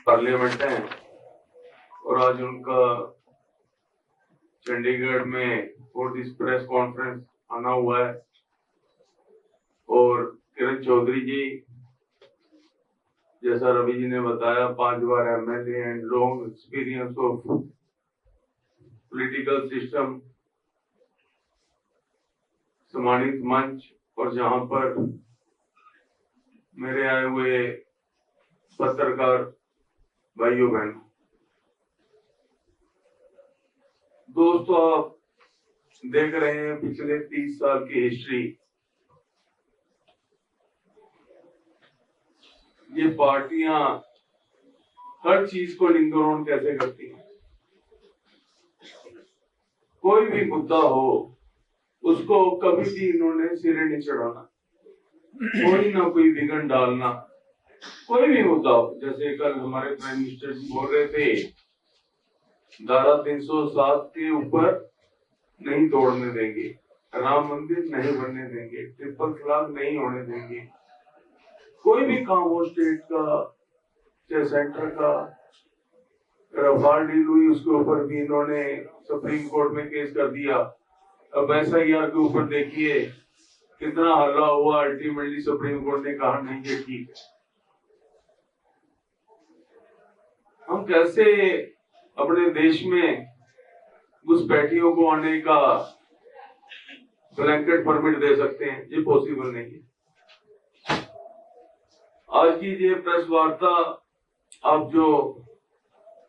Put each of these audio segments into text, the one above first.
Parliament है और आज उनका चंडीगढ़ में फॉर दिस प्रेस कॉन्फ्रेंस आना हुआ है। और किरण चौधरी जी, जैसा रवि जी ने बताया, 5 बार MLA and long experience of political system, सम्मानित मंच और जहां पर मेरे आए हुए पत्रकार भाइयों बहनों, दोस्तों, आप देख रहे हैं पिछले 30 साल की हिस्ट्री। ये पार्टियां हर चीज को लिंगरोन कैसे करती हैं। कोई भी मुद्दा हो उसको कभी भी इन्होंने सिरे नहीं चढ़ाना, कोई ना कोई विघन डालना। कोई भी मुद्दा हो, जैसे कल हमारे प्राइम मिनिस्टर जी बोल रहे थे, धारा 307 के ऊपर नहीं तोड़ने देंगे, राम मंदिर नहीं बनने देंगे, ट्रिपल तलाक नहीं होने देंगे। कोई भी काम हो स्टेट का चाहे सेंटर का, रफाल डील हुई उसके ऊपर भी इन्होंने सुप्रीम कोर्ट में केस कर दिया। अब SIR के ऊपर देखिए कितना हल्ला हुआ, अल्टीमेटली सुप्रीम कोर्ट ने कहा नहीं ये ठीक है। हम कैसे अपने देश में घुसपैठियों को आने का ब्लैंकेट परमिट दे सकते हैं? ये पॉसिबल नहीं है। आज की ये प्रेस वार्ता, अब जो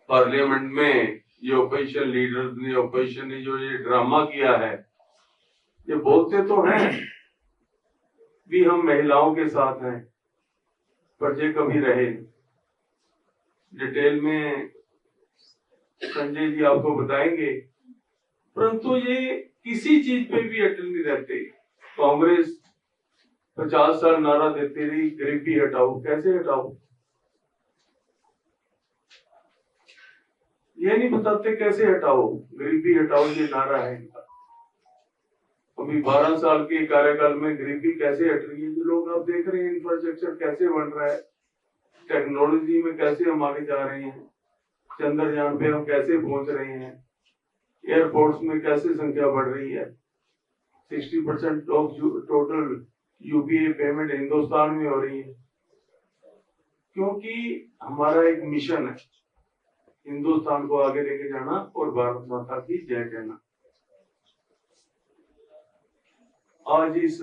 पार्लियामेंट में ये ऑपोजिशन लीडर्स ने, ऑपोजिशन ने जो ये ड्रामा किया है, ये बोलते तो हैं भी हम महिलाओं के साथ हैं, पर ये कभी रहे नहीं। डिटेल में संजय जी आपको बताएंगे, परंतु ये किसी चीज पे भी अटल नहीं रहते। कांग्रेस 50 साल नारा देती रही, गरीबी हटाओ। कैसे हटाओ? ये नहीं बताते कैसे हटाओ, गरीबी हटाओ ये नारा है इनका। अभी 12 साल के कार्यकाल में गरीबी कैसे हट रही है? जो लोग आप देख रहे हैं, इंफ्रास्ट्रक्चर कैसे बन रहा है, टेक्नोलॉजी में कैसे हम आगे जा रहे हैं, चंद्रयान पे हम कैसे पहुंच रहे हैं, एयरपोर्ट्स में कैसे संख्या बढ़ रही है। 60% of total UPI payment Hindustan में हो रही है, क्योंकि हमारा एक मिशन है हिंदुस्तान को आगे लेके जाना और भारत माता की जय कहना। आज इस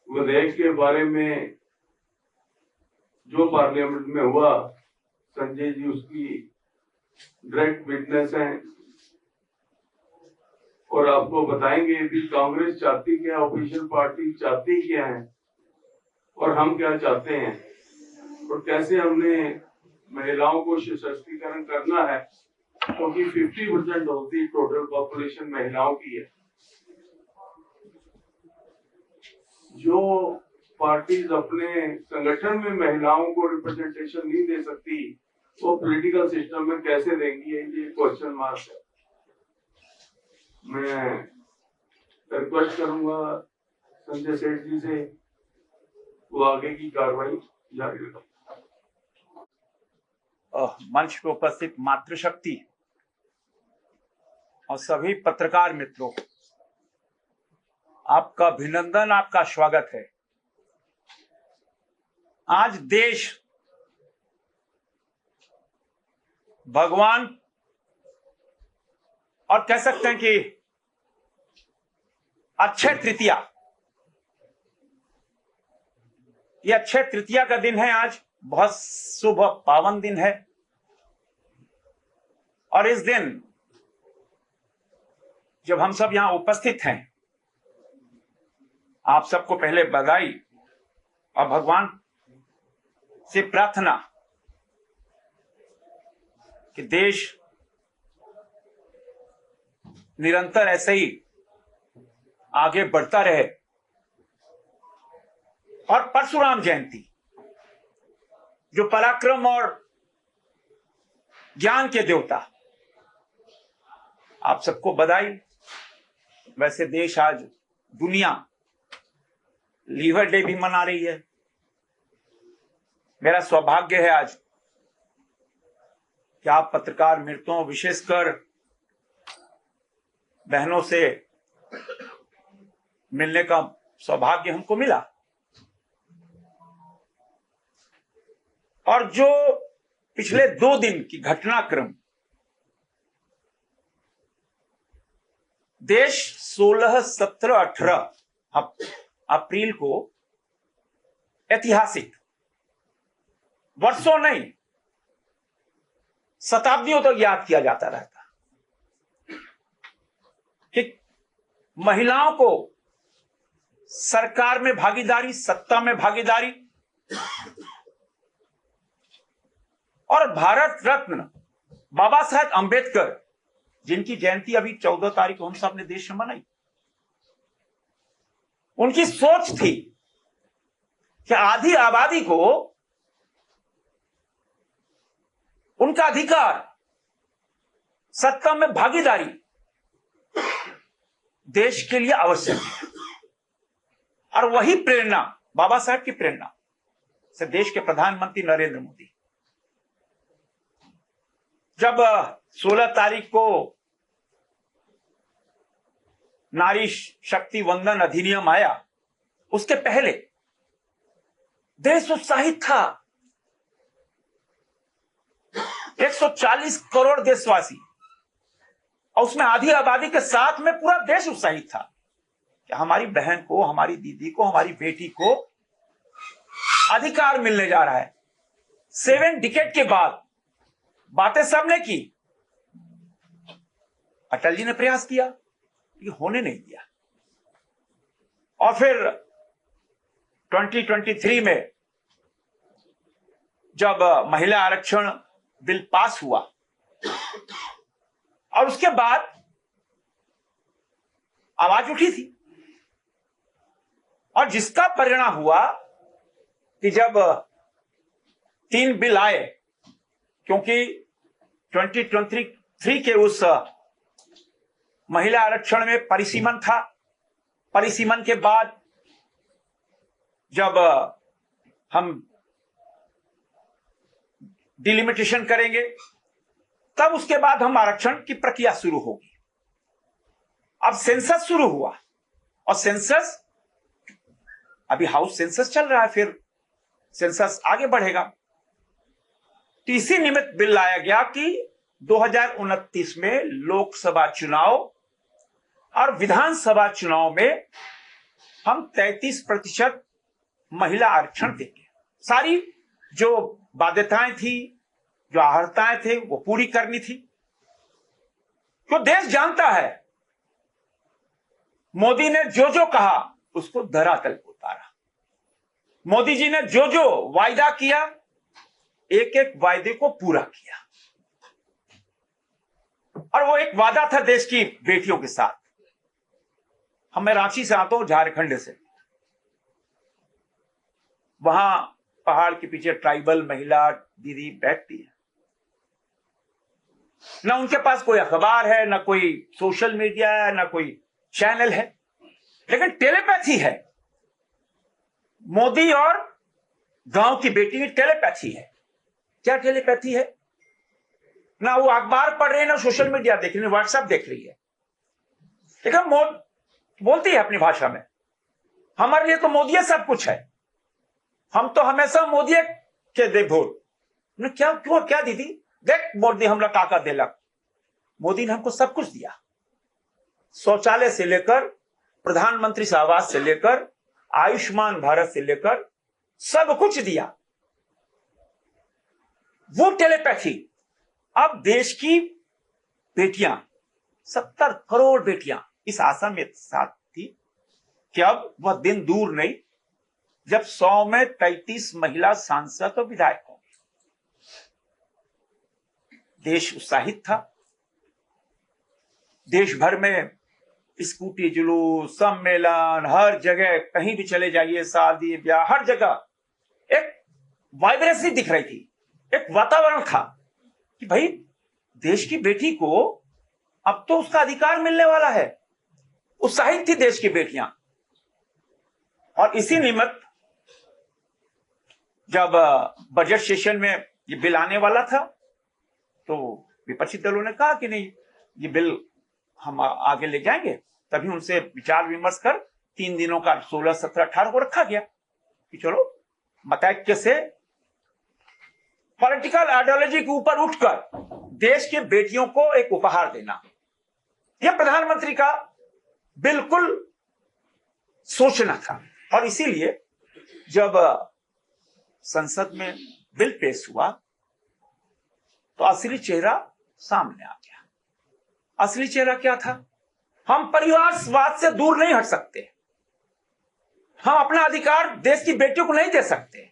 विधेयक के बारे में जो पार्लियामेंट में हुआ, संजय जी उसकी डायरेक्ट विटनेस हैं और आपको बताएंगे भी कांग्रेस चाहती क्या, ऑपोजिशन पार्टी चाहती क्या है और हम क्या चाहते हैं, और कैसे हमने महिलाओं को सशक्तिकरण करना है, क्योंकि 50% होती टोटल पॉपुलेशन महिलाओं की है। जो पार्टीज अपने संगठन में महिलाओं को रिप्रेजेंटेशन नहीं दे सकती, वो पॉलिटिकल सिस्टम में कैसे देंगी, ये क्वेश्चन मार्क है। मैं रिक्वेस्ट करूंगा संजय सेठ जी से, वो आगे की कार्रवाई जारी रखें। मंच पर उपस्थित मातृशक्ति और सभी पत्रकार मित्रों, आपका अभिनंदन, आपका स्वागत है। आज देश भगवान और कह सकते हैं कि अक्षय तृतीया, ये अक्षय तृतीया का दिन है। आज बहुत शुभ पावन दिन है और इस दिन जब हम सब यहां उपस्थित हैं, आप सबको पहले बधाई और भगवान से प्रार्थना कि देश निरंतर ऐसे ही आगे बढ़ता रहे और परशुराम जयंती, जो पराक्रम और ज्ञान के देवता, आप सबको बधाई। वैसे देश आज, दुनिया लीवर डे भी मना रही है। मेरा सौभाग्य है आज कि आप पत्रकार मित्रों, विशेषकर बहनों से मिलने का सौभाग्य हमको मिला। और जो पिछले 2 दिन की घटनाक्रम, देश 16, 17, 18 अप्रैल को ऐतिहासिक, वर्षों नहीं शताब्दियों तक याद किया जाता रहता कि महिलाओं को सरकार में भागीदारी, सत्ता में भागीदारी और भारत रत्न बाबा साहेब अंबेडकर, जिनकी जयंती अभी 14 तारीख को हम सब ने देश में मनाई, उनकी सोच थी कि आधी आबादी को उनका अधिकार, सत्ता में भागीदारी देश के लिए आवश्यक है। और वही प्रेरणा, बाबा साहेब की प्रेरणा से देश के प्रधानमंत्री नरेंद्र मोदी जब 16 तारीख को नारी शक्ति वंदन अधिनियम आया, उसके पहले देश उत्साहित था। 140 करोड़ देशवासी और उसमें आधी आबादी के साथ में पूरा देश उत्साहित था कि हमारी बहन को, हमारी दीदी को, हमारी बेटी को अधिकार मिलने जा रहा है। 7 डिकेड के बाद बातें सबने की, अटल जी ने प्रयास किया, ये होने नहीं दिया। और फिर 2023 में जब महिला आरक्षण बिल पास हुआ और उसके बाद आवाज उठी थी, और जिसका परिणाम हुआ कि जब 3 बिल आए, क्योंकि 2023 के उस महिला आरक्षण में परिसीमन था, परिसीमन के बाद जब हम डिलिमिटेशन करेंगे तब उसके बाद हम आरक्षण की प्रक्रिया शुरू होगी। अब सेंसस शुरू हुआ और सेंसस, अभी हाउस सेंसस चल रहा है, फिर सेंसस आगे बढ़ेगा। तो इसी निमित्त बिल लाया गया कि 2029 में लोकसभा चुनाव और विधानसभा चुनाव में हम 33% महिला आरक्षण देंगे। सारी जो बाध्यताएं थी, जो आहर्ताएं थे, वो पूरी करनी थी। तो देश जानता है मोदी ने जो जो कहा उसको धरातल पर उतारा। मोदी जी ने जो जो वायदा किया, एक एक वायदे को पूरा किया। और वो एक वादा था देश की बेटियों के साथ। मैं रांची से आता हूं, झारखंड से। वहां पहाड़ के पीछे ट्राइबल महिला दीदी बैठती है, ना उनके पास कोई अखबार है, ना कोई सोशल मीडिया है, ना कोई चैनल है, लेकिन टेलीपैथी है। मोदी और गांव की बेटी की टेलीपैथी है। क्या टेलीपैथी है? ना वो अखबार पढ़ रही है, ना सोशल मीडिया देख रही है, व्हाट्सएप देख रही है, लेकिन बोलती है अपनी भाषा में, हमारे लिए तो मोदी सब कुछ है, हम तो हमेशा मोदी के दे वोट। क्या क्यों, क्या दीदी देख मोदी हमरा काका देलक। मोदी ने हमको सब कुछ दिया, शौचालय से लेकर प्रधानमंत्री से आवास से लेकर आयुष्मान भारत से लेकर सब कुछ दिया। वो टेलीपैथी अब देश की बेटियां, 70 करोड़ बेटियां इस आशा में साथ थी कि अब वह दिन दूर नहीं जब 100 में 33 महिला सांसद और विधायक होंगे। देश उत्साहित था। देश भर में स्कूटी जुलूस, सम्मेलन, हर जगह कहीं भी चले जाइए, शादी ब्याह, हर जगह एक वाइब्रेंसी दिख रही थी, एक वातावरण था कि भाई देश की बेटी को अब तो उसका अधिकार मिलने वाला है, उत्साहित थी देश की बेटियां। और इसी निमित्त जब बजट सेशन में ये बिल आने वाला था तो विपक्षी दलों ने कहा कि नहीं, ये बिल हम आगे ले जाएंगे। तभी उनसे विचार विमर्श कर 3 दिनों का 16, 17, 18 को रखा गया कि चलो मतैक्य से पॉलिटिकल आइडियोलॉजी के ऊपर उठकर देश के बेटियों को एक उपहार देना, यह प्रधानमंत्री का बिल्कुल सोचना था। और इसीलिए जब संसद में बिल पेश हुआ तो असली चेहरा सामने आ गया। असली चेहरा क्या था? हम परिवारवाद से दूर नहीं हट सकते, हम अपना अधिकार देश की बेटियों को नहीं दे सकते।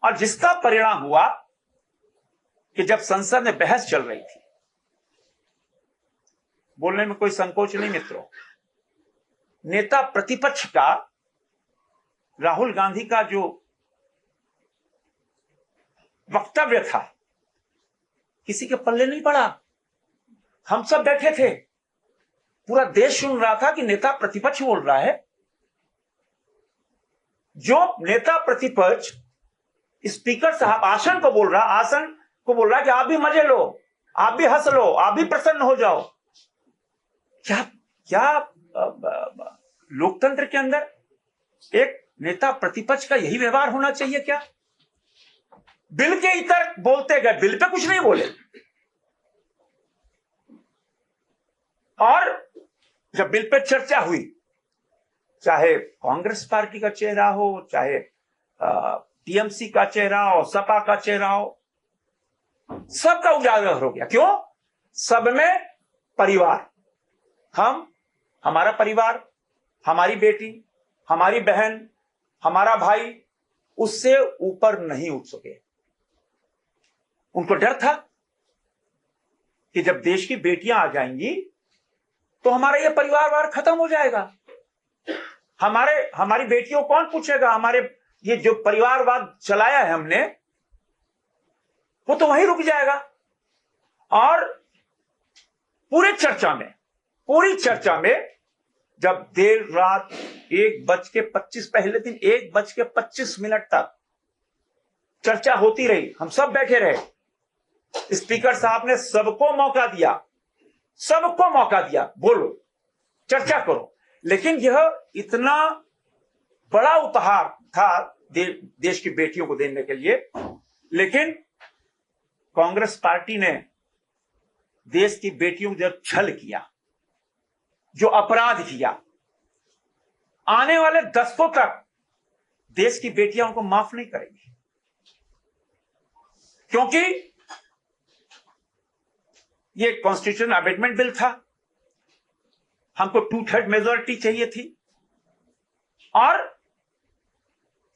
और जिसका परिणाम हुआ कि जब संसद में बहस चल रही थी, बोलने में कोई संकोच नहीं मित्रों, नेता प्रतिपक्ष का राहुल गांधी का जो वक्तव्य था किसी के पल्ले नहीं पड़ा। हम सब बैठे थे, पूरा देश सुन रहा था कि नेता प्रतिपक्ष बोल रहा है। जो नेता प्रतिपक्ष स्पीकर साहब आसन को बोल रहा है कि आप भी मजे लो, आप भी हंस लो, आप भी प्रसन्न हो जाओ। क्या लोकतंत्र के अंदर एक नेता प्रतिपक्ष का यही व्यवहार होना चाहिए क्या? बिल के इतर बोलते गए, बिल पे कुछ नहीं बोले। और जब बिल पे चर्चा हुई, चाहे कांग्रेस पार्टी का चेहरा हो, चाहे टीएमसी का चेहरा हो, सपा का चेहरा हो, सबका उजागर हो गया। क्यों? सब में परिवार, हमारा परिवार, हमारी बेटी, हमारी बहन, हमारा भाई, उससे ऊपर नहीं उठ सके। उनको डर था कि जब देश की बेटियां आ जाएंगी तो हमारा ये परिवारवाद खत्म हो जाएगा। हमारी बेटियों कौन पूछेगा? हमारे ये जो परिवारवाद चलाया है हमने, वो तो वहीं रुक जाएगा। और पूरी चर्चा में जब देर रात 1:25 पहले दिन 1:25 तक चर्चा होती रही, हम सब बैठे रहे। स्पीकर साहब ने सबको मौका दिया, बोलो, चर्चा करो। लेकिन यह इतना बड़ा उपहार था देश की बेटियों को देने के लिए, लेकिन कांग्रेस पार्टी ने देश की बेटियों को जब छल किया, जो अपराध किया, आने वाले दशकों तक देश की बेटियां उनको माफ नहीं करेंगी। क्योंकि ये कॉन्स्टिट्यूशन अमेंडमेंट बिल था, हमको 2/3 मेजोरिटी चाहिए थी, और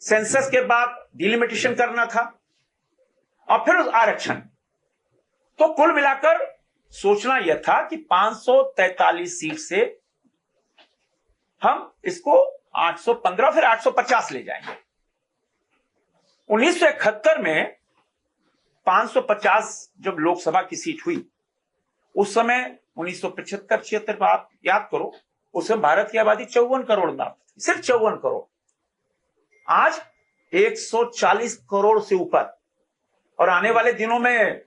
सेंसस के बाद डिलिमिटेशन करना था, और फिर आरक्षण। तो कुल मिलाकर सोचना यह था कि 543 सीट से हम इसको 815 फिर 850 ले जाएंगे। 1971 में 550 जब लोकसभा की सीट हुई, उस समय 1975-76 आप याद करो, उस समय भारत की आबादी 54 करोड़ में थी, सिर्फ 54 करोड़। आज 140 करोड़ से ऊपर, और आने वाले दिनों में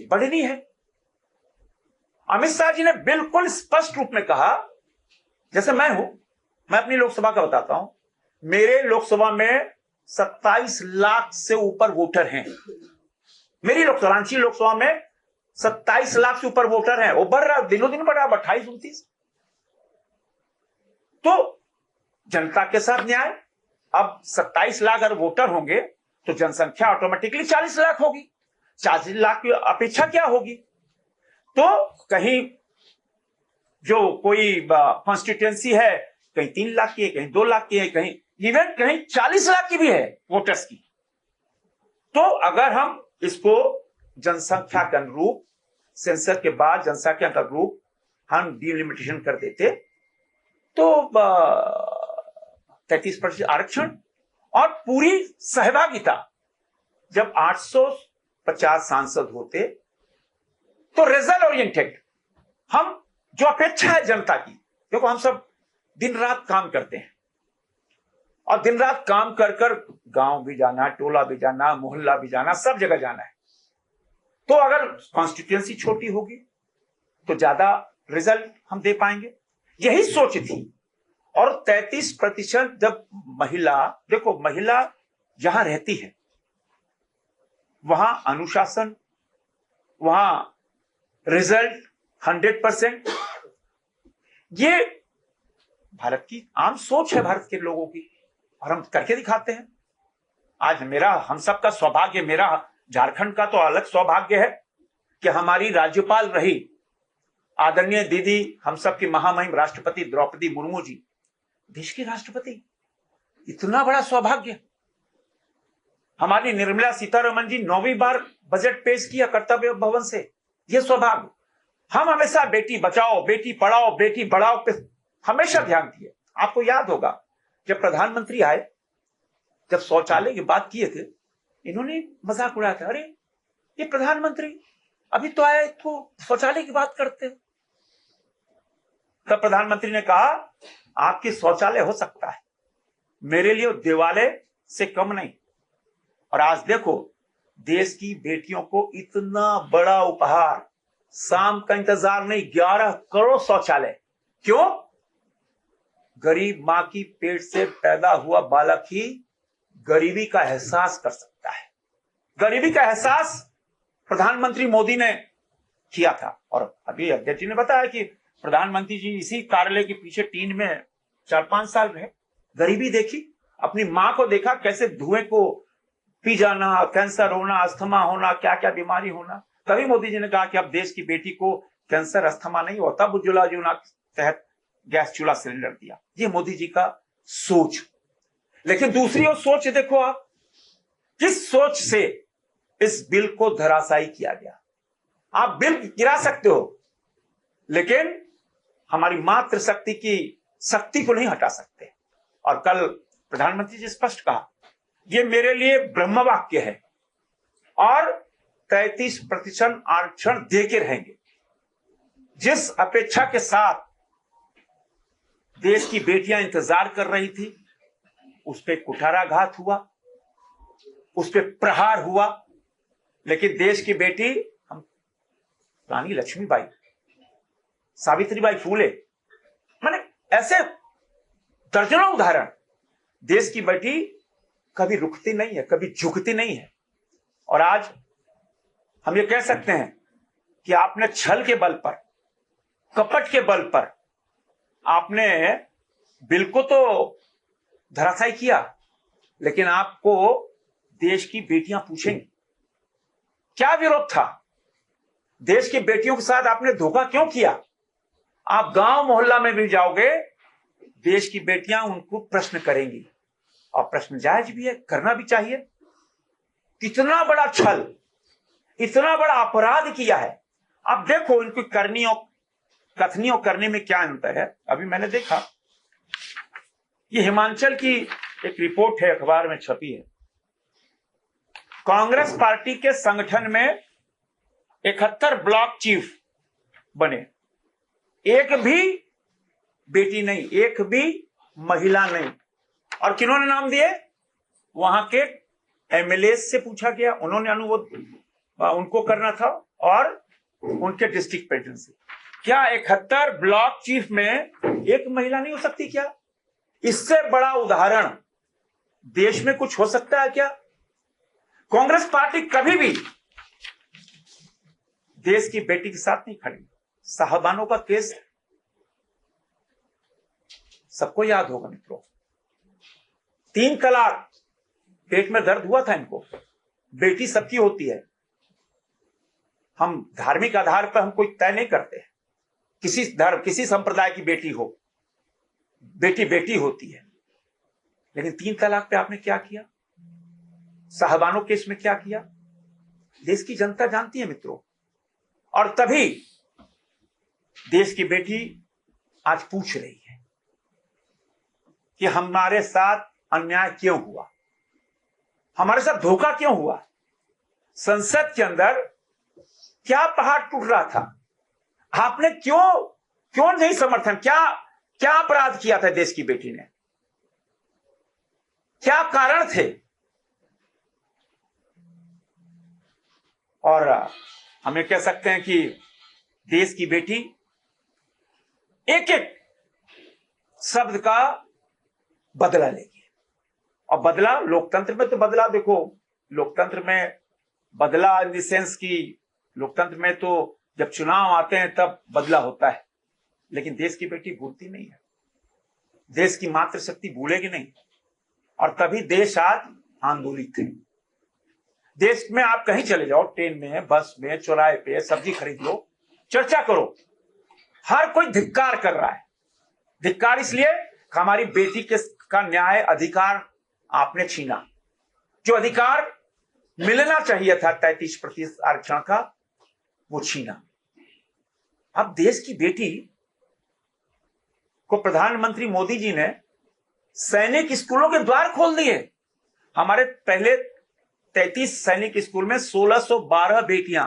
बढ़नी है। अमित शाह जी ने बिल्कुल स्पष्ट रूप में कहा, जैसे मैं अपनी लोकसभा का बताता हूं, मेरे लोकसभा में 27 लाख से ऊपर वोटर हैं। मेरी रांची लोकसभा में 27 लाख से ऊपर वोटर हैं। वो बढ़ रहा, दिनों दिन बढ़ रहा, 28-29। तो जनता के साथ न्याय। अब 27 लाख अगर वोटर होंगे तो जनसंख्या ऑटोमेटिकली 40 लाख होगी। 40 लाख की अपेक्षा क्या होगी? तो कहीं जो कोई कॉन्स्टिट्यूएंसी है, कहीं 3 लाख की है, कहीं 2 लाख की है, कहीं 40 लाख की भी है वोटर्स की। तो अगर हम इसको जनसंख्या के अनुरूप, सेंसस के बाद जनसंख्या के अनुरूप हम डिलिमिटेशन कर देते तो 33% आरक्षण और पूरी सहभागिता। जब 850 सांसद होते तो रिजल्ट ओरिएंटेड, हम जो अपेक्षा है जनता की, देखो हम सब दिन रात काम करते हैं और दिन रात काम कर कर गांव भी जाना, टोला भी जाना, मोहल्ला भी जाना, सब जगह जाना है। तो अगर कॉन्स्टिट्यूएंसी छोटी होगी तो ज्यादा रिजल्ट हम दे पाएंगे, यही सोच थी। और 33% जब महिला, देखो महिला जहां रहती है वहां अनुशासन, वहां रिजल्ट 100%, ये भारत की आम सोच है, भारत के लोगों की, और हम करके दिखाते हैं। आज हम सबका सौभाग्य, मेरा झारखंड का तो अलग सौभाग्य है कि हमारी राज्यपाल रही आदरणीय दीदी, हम सबकी महामहिम राष्ट्रपति द्रौपदी मुर्मू जी, देश की राष्ट्रपति। इतना बड़ा सौभाग्य। हमारी निर्मला सीतारमण जी 9वीं बार बजट पेश किया कर्तव्य भवन से, यह सौभाग्य। हम हमेशा बेटी बचाओ, बेटी पढ़ाओ, बेटी बढ़ाओ पे हमेशा ध्यान दिए। आपको याद होगा जब प्रधानमंत्री आए, जब शौचालय की बात किए थे, इन्होंने मजाक उड़ाया था, अरे ये प्रधानमंत्री अभी तो आए तो शौचालय की बात करते। तब प्रधानमंत्री ने कहा आपकी शौचालय हो सकता है, मेरे लिए देवालय से कम नहीं। और आज देखो देश की बेटियों को इतना बड़ा उपहार, शाम का इंतजार नहीं, 11 करोड़ शौचालय। क्यों? गरीब मां की पेट से पैदा हुआ बालक ही गरीबी का एहसास कर सकता है। गरीबी का एहसास प्रधानमंत्री मोदी ने किया था। और अभी अध्यक्ष जी ने बताया कि प्रधानमंत्री जी इसी कार्यालय के पीछे टीन में 4-5 साल रहे, गरीबी देखी, अपनी मां को देखा कैसे धुएं को पी जाना, कैंसर होना, अस्थमा होना, क्या क्या बीमारी होना। तभी मोदी जी ने कहा कि अब देश की बेटी को कैंसर, अस्थमा नहीं होता, उज्ज्वला योजना के तहत गैस चूल्हा सिलेंडर दिया। ये मोदी जी का सोच। लेकिन दूसरी ओर सोच देखो आप, किस सोच से इस बिल को धराशायी किया गया। आप बिल गिरा सकते हो, लेकिन हमारी मातृशक्ति की शक्ति को नहीं हटा सकते। और कल प्रधानमंत्री जी स्पष्ट कहा, ये मेरे लिए ब्रह्म वाक्य है और 33% आरक्षण देके रहेंगे। जिस अपेक्षा के साथ देश की बेटियां इंतजार कर रही थी, उस पर कुठाराघात हुआ, उस पर प्रहार हुआ। लेकिन देश की बेटी, हम रानी लक्ष्मीबाई, सावित्रीबाई फूले, माने ऐसे दर्जनों उदाहरण, देश की बेटी कभी रुकती नहीं है, कभी झुकती नहीं है। और आज हम ये कह सकते हैं कि आपने छल के बल पर, कपट के बल पर आपने बिल को तो धराशायी किया, लेकिन आपको देश की बेटियां पूछेंगी क्या विरोध था, देश की बेटियों के साथ आपने धोखा क्यों किया। आप गांव मोहल्ला में भी जाओगे, देश की बेटियां उनको प्रश्न करेंगी, और प्रश्न जायज भी है, करना भी चाहिए। कितना बड़ा छल, इतना बड़ा अपराध किया है। अब देखो इनकी करनियों कथनियों करने में क्या अंतर है। अभी मैंने देखा, ये हिमाचल की एक रिपोर्ट है, अखबार में छपी है। कांग्रेस पार्टी के संगठन में 71 ब्लॉक चीफ बने, एक भी बेटी नहीं, एक भी महिला नहीं। और किन्होंने नाम दिए? वहां के एमएलए से पूछा गया, उन्होंने अनुमोदन उनको करना था, और उनके डिस्ट्रिक्ट प्रेसिडेंट से। क्या 71 ब्लॉक चीफ में एक महिला नहीं हो सकती क्या? इससे बड़ा उदाहरण देश में कुछ हो सकता है क्या? कांग्रेस पार्टी कभी भी देश की बेटी के साथ नहीं खड़ी। साहबानों का केस सबको याद होगा मित्रों, 3 तलाक, पेट में दर्द हुआ था इनको। बेटी सबकी होती है, हम धार्मिक आधार पर हम कोई तय नहीं करते। किसी धर्म, किसी संप्रदाय की बेटी हो, बेटी बेटी होती है। लेकिन 3 तलाक पे आपने क्या किया, साहबानों केस में क्या किया, देश की जनता जानती है मित्रों। और तभी देश की बेटी आज पूछ रही है कि हमारे साथ अन्याय क्यों हुआ, हमारे साथ धोखा क्यों हुआ। संसद के अंदर क्या पहाड़ टूट रहा था, आपने क्यों नहीं समर्थन, क्या क्या अपराध किया था देश की बेटी ने? क्या कारण थे? और हम ये कह सकते हैं कि देश की बेटी एक एक शब्द का बदला लेगी। और बदला लोकतंत्र में तो बदला, देखो लोकतंत्र में बदला इन द सेंस की लोकतंत्र में तो जब चुनाव आते हैं तब बदला होता है, लेकिन देश की बेटी भूलती नहीं है, देश की मातृशक्ति भूलेगी नहीं। और तभी देश आज आंदोलित है। देश में आप कहीं चले जाओ, ट्रेन में, बस में, चौराहे पे, सब्जी खरीद लो, चर्चा करो, हर कोई धिक्कार कर रहा है। धिक्कार इसलिए हमारी बेटी के का न्याय अधिकार आपने छीना। जो अधिकार मिलना चाहिए था 33% आरक्षण का, वो छीना। अब देश की बेटी को प्रधानमंत्री मोदी जी ने सैनिक स्कूलों के द्वार खोल दिए। हमारे पहले 33 सैनिक स्कूल में 1612 बेटियां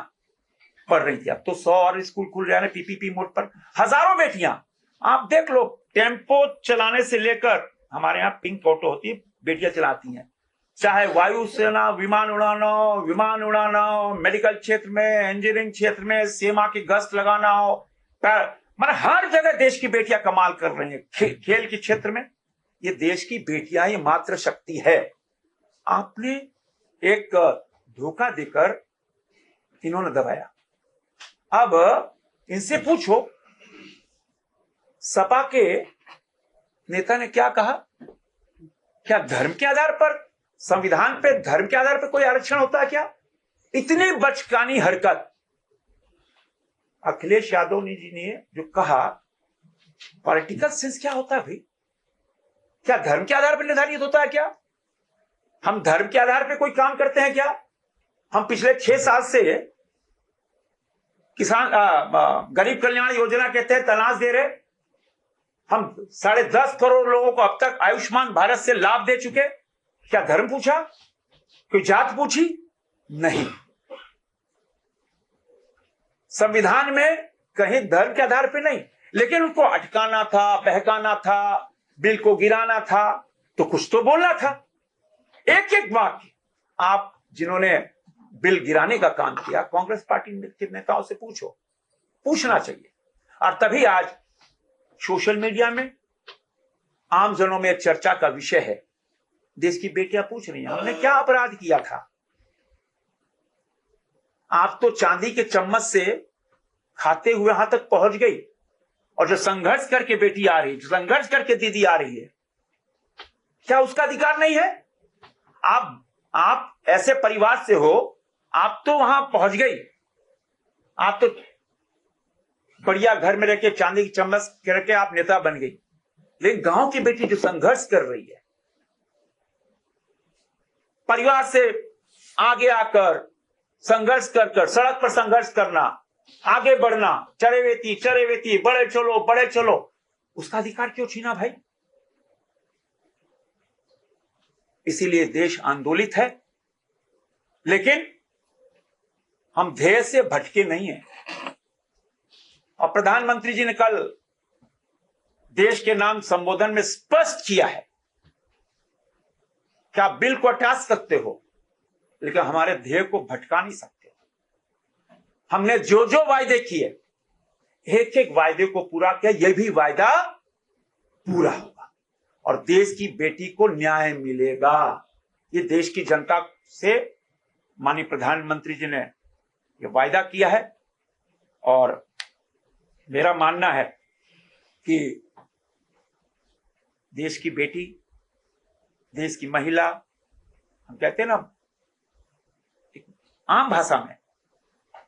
पढ़ रही थी, अब तो 100 और स्कूल खुल रहे हैं पीपीपी मोड पर। हजारों बेटियां, आप देख लो, टेम्पो चलाने से लेकर, हमारे यहाँ पिंक ऑटो होती है, बेटियां चलाती हैं, चाहे वायुसेना विमान उड़ाना हो, मेडिकल क्षेत्र में, इंजीनियरिंग क्षेत्र में, सीमा की गश्त लगाना हो, मतलब हर जगह देश की बेटियां कमाल कर रही हैं। खेल के क्षेत्र में ये देश की बेटियां ही मात्र शक्ति है। आपने एक धोखा देकर इन्होंने दबाया। अब इनसे पूछो, सपा के नेता ने क्या कहा? क्या धर्म के आधार पर, संविधान पे धर्म के आधार पर कोई आरक्षण होता है क्या? इतनी बचकानी हरकत अखिलेश यादव जी ने जो कहा, पॉलिटिकल सेंस क्या होता है भाई? क्या धर्म के आधार पर निर्धारित होता है क्या? हम धर्म के आधार पर कोई काम करते हैं क्या? हम पिछले 6 साल से किसान गरीब कल्याण योजना के तहत अनाज दे रहे, हम 10.5 करोड़ लोगों को अब तक आयुष्मान भारत से लाभ दे चुके। क्या धर्म पूछा? कोई जात पूछी? नहीं। संविधान में कहीं धर्म के आधार पर नहीं, लेकिन उनको अटकाना था, बहकाना था, बिल को गिराना था, तो कुछ तो बोलना था। एक एक वाक्य आप जिन्होंने बिल गिराने का काम किया, कांग्रेस पार्टी के नेताओं से पूछना चाहिए। और तभी आज सोशल मीडिया में, आम जनों में चर्चा का विषय है। देश की बेटियां पूछ रही हैं, हमने क्या अपराध किया था? आप तो चांदी के चम्मच से खाते हुए यहां तक पहुंच गई, और जो संघर्ष करके बेटी आ रही है, जो संघर्ष करके दीदी आ रही है, क्या उसका अधिकार नहीं है? आप ऐसे परिवार से हो, आप तो वहां पहुंच गई, आप तो बढ़िया घर में रहकर चांदी की चम्मच करके आप नेता बन गई। लेकिन गांव की बेटी जो संघर्ष कर रही है, परिवार से आगे आकर संघर्ष कर सड़क पर संघर्ष करना, आगे बढ़ना, चरेवेती बड़े चलो, उसका अधिकार क्यों छीना भाई? इसीलिए देश आंदोलित है, लेकिन हम ध्येय से भटके नहीं हैं। और प्रधानमंत्री जी ने कल देश के नाम संबोधन में स्पष्ट किया है कि आप बिल को हटा सकते हो, लेकिन हमारे ध्येय को भटका नहीं सकते। हमने जो वायदे किए, एक एक वायदे को पूरा किया, यह भी वायदा पूरा होगा और देश की बेटी को न्याय मिलेगा। ये देश की जनता से माननीय प्रधानमंत्री जी ने यह वायदा किया है। और मेरा मानना है कि देश की बेटी, देश की महिला, हम कहते हैं ना आम भाषा में,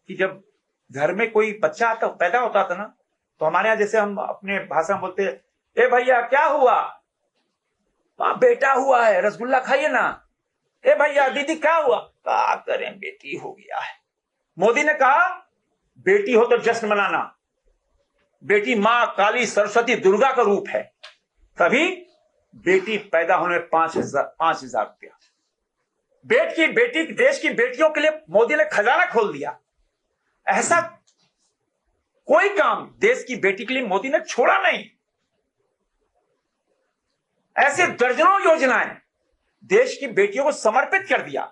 कि जब घर में कोई बच्चा पैदा होता था ना, तो हमारे यहां जैसे हम अपने भाषा में बोलते, ए भैया क्या हुआ? बेटा हुआ है, रसगुल्ला खाइए ना। ए भैया दीदी क्या हुआ? क्या करें, बेटी हो गया है। मोदी ने कहा बेटी हो तो जश्न मनाना, बेटी मां काली सरस्वती दुर्गा का रूप है। तभी बेटी पैदा होने 5,000 रुपया। बेटी देश की बेटियों के लिए मोदी ने खजाना खोल दिया। ऐसा कोई काम देश की बेटी के लिए मोदी ने छोड़ा नहीं। ऐसे दर्जनों योजनाएं देश की बेटियों को समर्पित कर दिया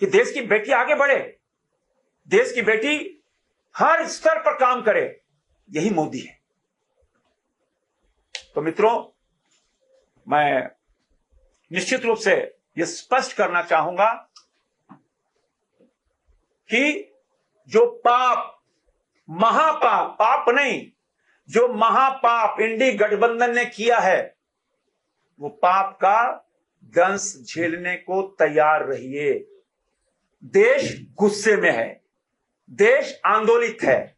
कि देश की बेटी आगे बढ़े, देश की बेटी हर स्तर पर काम करे। यही मोदी है। तो मित्रों, मैं निश्चित रूप से यह स्पष्ट करना चाहूंगा कि जो पाप, महापाप, पाप नहीं, जो महापाप इंडी गठबंधन ने किया है, वो पाप का दंश झेलने को तैयार रहिए। देश गुस्से में है, देश आंदोलित है,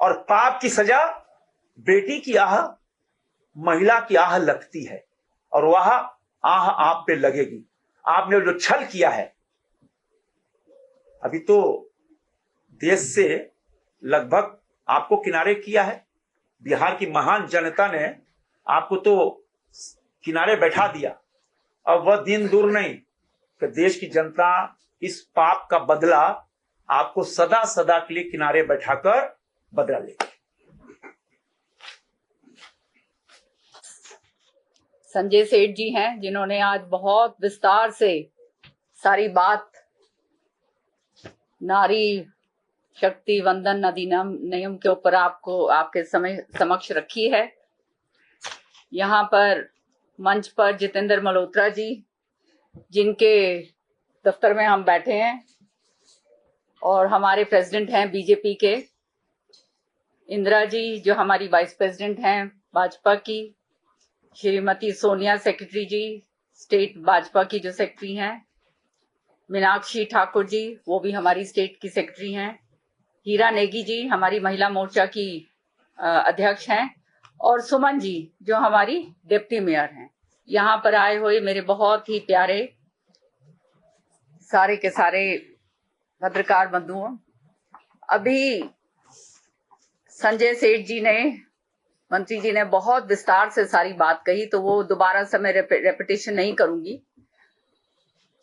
और पाप की सजा बेटी की आह, महिला की आह लगती है, और वह आह आप पे लगेगी। आपने जो छल किया है, अभी तो देश से लगभग आपको किनारे किया है। बिहार की महान जनता ने आपको तो किनारे बैठा दिया। अब वह दिन दूर नहीं कि देश की जनता इस पाप का बदला आपको सदा सदा के लिए किनारे बैठाकर बदला लेगी। संजय सेठ जी हैं, जिन्होंने आज बहुत विस्तार से सारी बात नारी शक्ति वंदन अधिनियम के ऊपर आपके समक्ष रखी है। यहाँ पर मंच पर जितेंद्र मल्होत्रा जी, जिनके दफ्तर में हम बैठे हैं, और हमारे प्रेसिडेंट हैं बीजेपी के इंदिरा जी, जो हमारी वाइस प्रेसिडेंट हैं भाजपा की, श्रीमती सोनिया सेक्रेटरी जी, स्टेट भाजपा की जो सेक्रेटरी हैं, मीनाक्षी ठाकुर जी, वो भी हमारी स्टेट की सेक्रेटरी हैं, हीरा नेगी जी हमारी महिला मोर्चा की अध्यक्ष हैं, और सुमन जी जो हमारी डिप्टी मेयर हैं। यहाँ पर आए हुए मेरे बहुत ही प्यारे सारे के सारे पत्रकार बंधुओं, अभी संजय सेठ जी ने, मंत्री जी ने बहुत विस्तार से सारी बात कही, तो वो दोबारा से मैं रेपिटेशन नहीं करूंगी।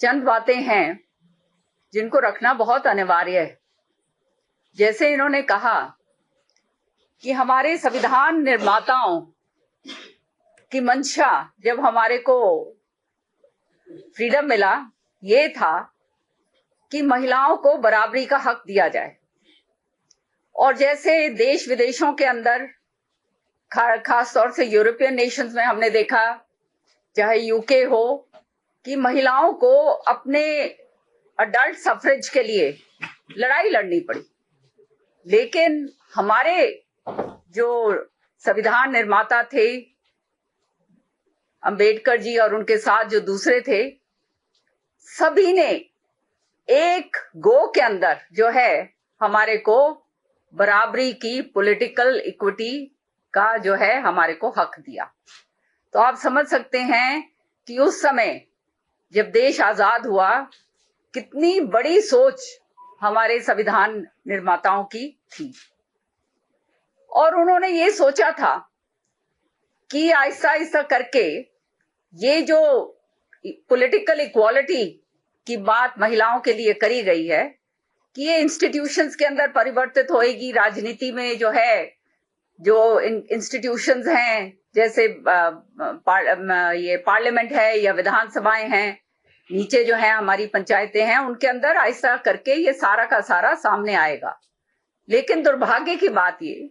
चंद बातें हैं जिनको रखना बहुत अनिवार्य है। जैसे इन्होंने कहा कि हमारे संविधान निर्माताओं की मंशा, जब हमारे को फ्रीडम मिला, ये था कि महिलाओं को बराबरी का हक दिया जाए। और जैसे देश विदेशों के अंदर, खास तौर से यूरोपियन नेशंस में हमने देखा, चाहे यूके हो, कि महिलाओं को अपने अडल्ट सफरेज के लिए लड़ाई लड़नी पड़ी। लेकिन हमारे जो संविधान निर्माता थे अंबेडकर जी और उनके साथ जो दूसरे थे, सभी ने एक गो के अंदर जो है हमारे को बराबरी की, पॉलिटिकल इक्विटी का जो है हमारे को हक दिया। तो आप समझ सकते हैं कि उस समय जब देश आजाद हुआ, कितनी बड़ी सोच हमारे संविधान निर्माताओं की थी। और उन्होंने ये सोचा था कि आहिस्ता आहिस्ता करके ये जो पॉलिटिकल इक्वालिटी की बात महिलाओं के लिए करी गई है, कि ये इंस्टीट्यूशंस के अंदर परिवर्तित होएगी। राजनीति में जो है, जो इंस्टीट्यूशंस हैं, जैसे ये पार्लियामेंट है या विधानसभाएं हैं, नीचे जो है हमारी पंचायतें हैं, उनके अंदर आहिस्ता करके ये सारा का सारा सामने आएगा। लेकिन दुर्भाग्य की बात ये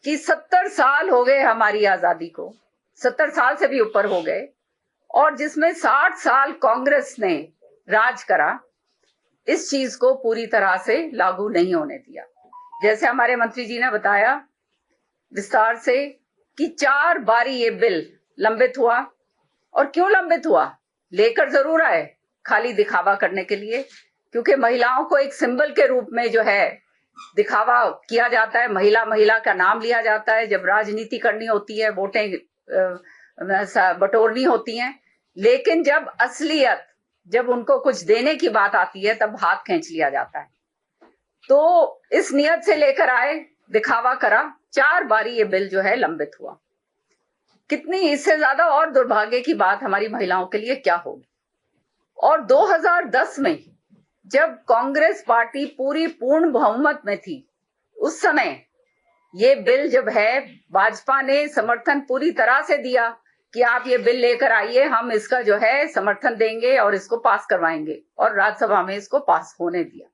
कि 70 साल हो गए हमारी आजादी को, 70 साल से भी ऊपर हो गए, और जिसमें 60 साल कांग्रेस ने राज करा, इस चीज को पूरी तरह से लागू नहीं होने दिया। जैसे हमारे मंत्री जी ने बताया विस्तार से कि 4 बारी ये बिल लंबित हुआ। और क्यों लंबित हुआ? लेकर जरूर आए, खाली दिखावा करने के लिए, क्योंकि महिलाओं को एक सिंबल के रूप में जो है दिखावा किया जाता है। महिला महिला का नाम लिया जाता है जब राजनीति करनी होती है, वोटें बटोरनी होती हैं। लेकिन जब असलियत, जब उनको कुछ देने की बात आती है, तब हाथ खींच लिया जाता है। तो इस नियत से लेकर आए, दिखावा करा, 4 बारी ये बिल जो है लंबित हुआ। कितनी इससे ज्यादा और दुर्भाग्य की बात हमारी महिलाओं के लिए क्या होगी। और 2010 में जब कांग्रेस पार्टी पूरी पूर्ण बहुमत में थी, उस समय ये बिल जब है भाजपा ने समर्थन पूरी तरह से दिया कि आप ये बिल लेकर आइए, हम इसका जो है समर्थन देंगे और इसको पास करवाएंगे, और राज्यसभा में इसको पास होने दिया।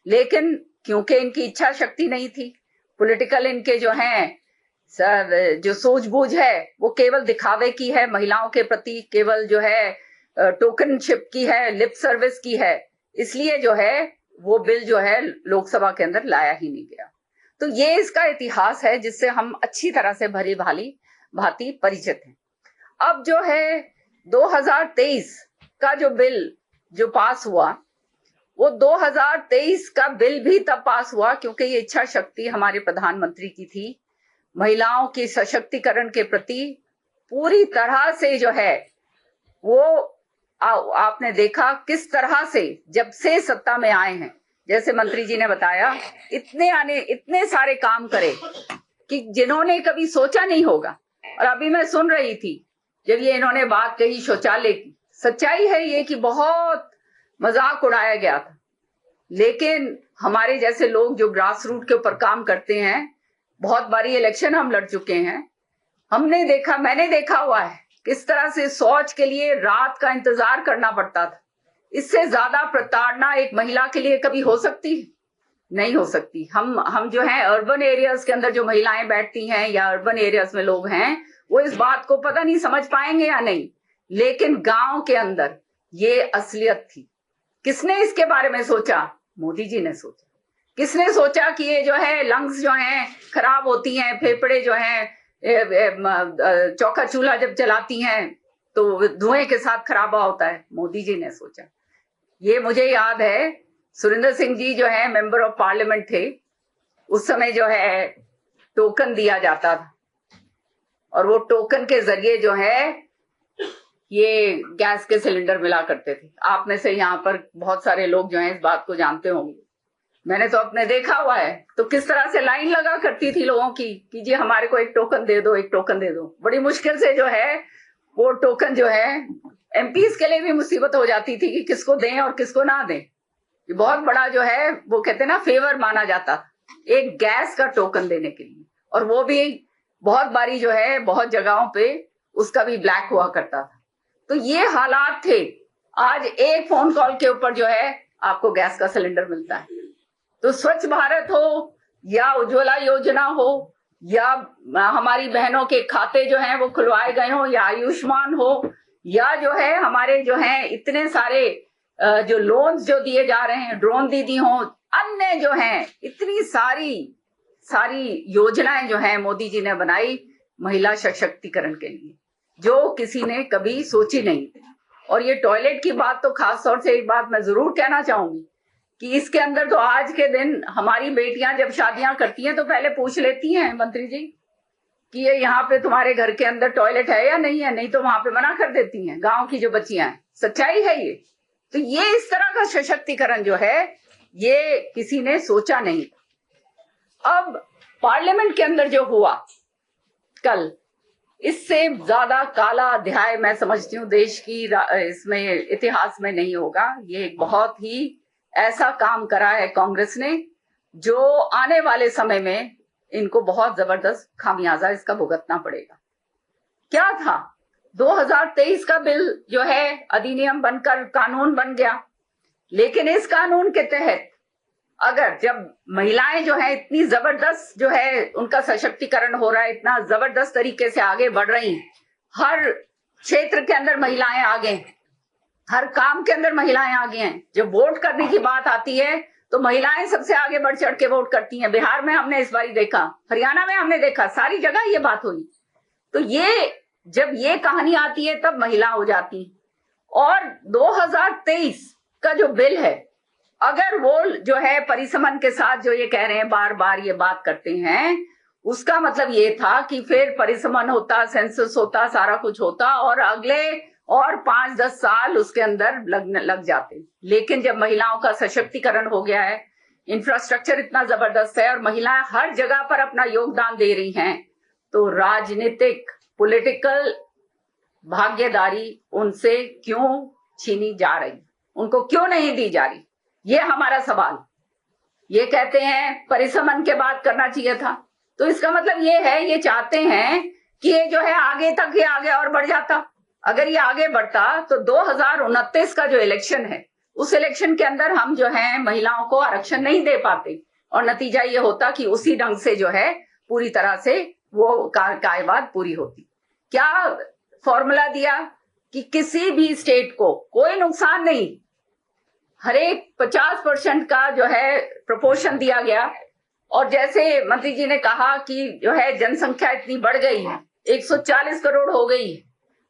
लेकिन क्योंकि इनकी इच्छा शक्ति नहीं थी, पॉलिटिकल इनके जो हैं जो सूझबूझ है वो केवल दिखावे की है, महिलाओं के प्रति केवल जो है टोकनशिप की है, लिप सर्विस की है, इसलिए जो है वो बिल जो है लोकसभा के अंदर लाया ही नहीं गया। तो ये इसका इतिहास है जिससे हम अच्छी तरह से भली भांति परिचित हैं। अब जो है 2023 का जो बिल जो पास हुआ, वो 2023 का बिल भी तब पास हुआ क्योंकि ये इच्छा शक्ति हमारे प्रधानमंत्री की थी, महिलाओं की सशक्तिकरण के प्रति पूरी तरह से जो है वो आपने देखा किस तरह से जब से सत्ता में आए हैं, जैसे मंत्री जी ने बताया, इतने सारे काम करे कि जिन्होंने कभी सोचा नहीं होगा। और अभी मैं सुन रही थी जब ये इन्होंने बात कही शौचालय की, सच्चाई है ये कि बहुत मजाक उड़ाया गया था, लेकिन हमारे जैसे लोग जो ग्रास रूट के ऊपर काम करते हैं, बहुत बारी इलेक्शन हम लड़ चुके हैं, हमने देखा, मैंने देखा हुआ है किस तरह से शौच के लिए रात का इंतजार करना पड़ता था। इससे ज्यादा प्रताड़ना एक महिला के लिए कभी हो सकती है? नहीं हो सकती। हम जो है अर्बन एरियाज के अंदर जो महिलाएं बैठती हैं या अर्बन एरियाज में लोग हैं, वो इस बात को पता नहीं समझ पाएंगे या नहीं, लेकिन गांव के अंदर ये असलियत थी। किसने इसके बारे में सोचा? मोदी जी ने सोचा। किसने सोचा कि ये जो है लंग्स जो हैं खराब होती हैं, फेफड़े जो हैं चौका चूल्हा जब जलाती हैं तो धुएं के साथ खराबा होता है? मोदी जी ने सोचा। ये मुझे याद है सुरेंद्र सिंह जी जो है मेंबर ऑफ पार्लियामेंट थे, उस समय जो है टोकन दिया जाता था, और वो टोकन के जरिए जो है ये गैस के सिलेंडर मिला करते थे। आप में से यहाँ पर बहुत सारे लोग जो हैं इस बात को जानते होंगे, मैंने तो अपने देखा हुआ है। तो किस तरह से लाइन लगा करती थी लोगों की कि जी हमारे को एक टोकन दे दो, एक टोकन दे दो। बड़ी मुश्किल से जो है वो टोकन जो है एमपीज के लिए भी मुसीबत हो जाती थी कि किसको दें और किसको ना दें। ये बहुत बड़ा जो है वो कहते हैं ना फेवर माना जाता था एक गैस का टोकन देने के लिए, और वो भी बहुत बारी जो है बहुत जगहों पे उसका भी ब्लैक हुआ करता था। तो ये हालात थे। आज एक फोन कॉल के ऊपर जो है आपको गैस का सिलेंडर मिलता है। तो स्वच्छ भारत हो या उज्ज्वला योजना हो या हमारी बहनों के खाते जो हैं वो खुलवाए गए हो या आयुष्मान हो या जो है हमारे जो हैं इतने सारे जो लोन्स जो दिए जा रहे हैं, ड्रोन दीदी हो, अन्य जो हैं इतनी सारी योजनाएं जो हैं मोदी जी ने बनाई महिला सशक्तिकरण के लिए, जो किसी ने कभी सोची नहीं थी। और ये टॉयलेट की बात तो खास तौर से एक बात मैं जरूर कहना चाहूंगी कि इसके अंदर तो आज के दिन हमारी बेटियां जब शादियां करती हैं तो पहले पूछ लेती हैं मंत्री जी कि ये यहाँ पे तुम्हारे घर के अंदर टॉयलेट है या नहीं है, नहीं तो वहां पे मना कर देती हैं गांव की जो बच्चियां हैं। सच्चाई है ये। तो ये इस तरह का सशक्तिकरण जो है ये किसी ने सोचा नहीं। अब पार्लियामेंट के अंदर जो हुआ कल, इससे ज्यादा काला अध्याय मैं समझती हूँ देश की इसमें इतिहास में नहीं होगा। ये एक बहुत ही ऐसा काम करा है कांग्रेस ने जो आने वाले समय में इनको बहुत जबरदस्त खामियाजा इसका भुगतना पड़ेगा। क्या था 2023 का बिल जो है अधिनियम बनकर कानून बन गया, लेकिन इस कानून के तहत अगर जब महिलाएं जो है इतनी जबरदस्त जो है उनका सशक्तिकरण हो रहा है, इतना जबरदस्त तरीके से आगे बढ़ रही, हर क्षेत्र के अंदर महिलाएं आगे, हर काम के अंदर महिलाएं आगे हैं। जब वोट करने की बात आती है तो महिलाएं सबसे आगे बढ़ चढ़ के वोट करती हैं। बिहार में हमने इस बारी देखा, हरियाणा में हमने देखा, सारी जगह ये बात हुई। तो ये जब ये कहानी आती है तब महिला हो जाती। और 2023 का जो बिल है, अगर वो जो है परिसमन के साथ जो ये कह रहे हैं, बार बार ये बात करते हैं, उसका मतलब ये था कि फिर परिसमन होता, सेंसस होता, सारा कुछ होता और अगले और 5-10 साल उसके अंदर लग जाते। लेकिन जब महिलाओं का सशक्तिकरण हो गया है, इंफ्रास्ट्रक्चर इतना जबरदस्त है और महिलाएं हर जगह पर अपना योगदान दे रही हैं, तो राजनीतिक पॉलिटिकल भागीदारी उनसे क्यों छीनी जा रही, उनको क्यों नहीं दी जा रही, ये हमारा सवाल। ये कहते हैं परिसमन के बाद करना चाहिए था, तो इसका मतलब ये है ये चाहते हैं कि ये जो है आगे तक ये आगे और बढ़ जाता। अगर ये आगे बढ़ता तो 2029 का जो इलेक्शन है उस इलेक्शन के अंदर हम जो है महिलाओं को आरक्षण नहीं दे पाते और नतीजा ये होता कि उसी ढंग से जो है पूरी तरह से वो कायवाद पूरी होती। क्या फॉर्मूला दिया कि किसी भी स्टेट को कोई नुकसान नहीं, हर एक 50% का जो है प्रोपोर्शन दिया गया। और जैसे मंत्री जी ने कहा कि जो है जनसंख्या इतनी बढ़ गई है, 140 करोड़ हो गई है,